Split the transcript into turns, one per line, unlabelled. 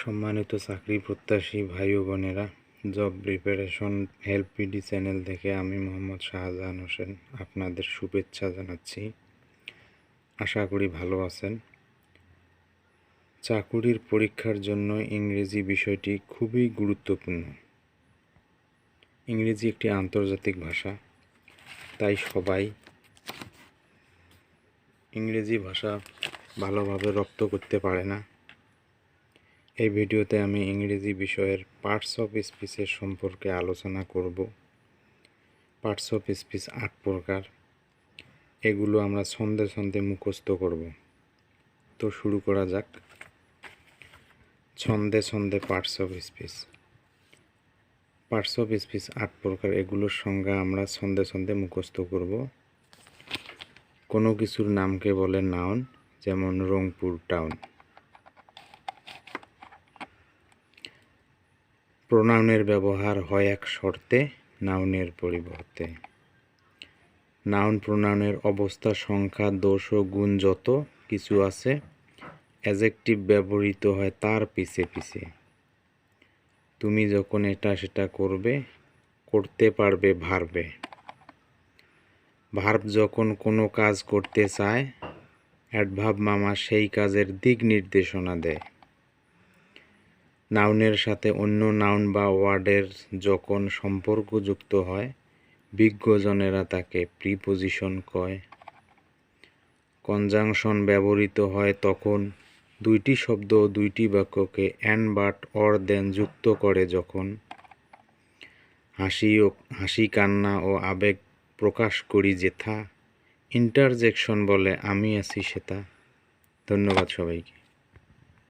সম্মানিত চাকরি প্রত্যাশী ভাই ও বোনেরা, job preparation help PD channel থেকে আমি মোহাম্মদ শাহজাহান হোসেন আপনাদের শুভেচ্ছা জানাচ্ছি। আশা করি ভালো আছেন। চাকুরির পরীক্ষার জন্য ইংরেজি বিষয়টি খুবই গুরুত্বপূর্ণ। ইংরেজি একটি আন্তর্জাতিক ভাষা, তাই সবাই ইংরেজি ভাষা ভালোভাবে রপ্ত করতে পারে না। এই ভিডিওতে আমি ইংরেজি বিষয়ের পার্টস অফ স্পিচের সম্পর্কে আলোচনা করব। পার্টস অফ স্পিচ 8 প্রকার। এগুলো আমরা ছন্দে ছন্দে মুখস্থ করব। তো শুরু করা যাক। ছন্দে ছন্দে parts of speech. Parts of speech 8 প্রকার, এগুলোর সংজ্ঞা আমরা ছন্দে ছন্দে মুখস্থ করব। কোনো কিছুর নামকে বলে নাউন, যেমন রংপুর টাউন। প্রোনাউনের ব্যবহার হয় এক শর্তে, নাউনের পরিবর্তে। নাউন প্রোনাউনের অবস্থা, সংখ্যা, দোষ ও গুণ যত কিছু আছে, অ্যাডজেক্টিভ ব্যবহৃত হয় তার পিছে পিছে। তুমি যখন এটা সেটা করবে, করতে পারবে ভার্বে। ভার্ব যখন কোনো কাজ করতে চায়, অ্যাডভার্ব মামা সেই কাজের দিক নির্দেশনা দেয়। নাউনের সাথে অন্য নাউন বা ওয়ার্ডের যখন সম্পর্ক যুক্ত হয়, বিজ্ঞজনেরা তাকে প্রিপোজিশন কয়। কনজাংশন ব্যবহৃত হয় তখন দুইটি শব্দ ও দুইটি বাক্যকে অ্যান্ড, বাট, অর, দেন যুক্ত করে যখন। হাসি, কান্না ও আবেগ প্রকাশ করি যেথা। ইন্টারজেকশন বলে আমি আছি সেটা। ধন্যবাদ সবাইকে।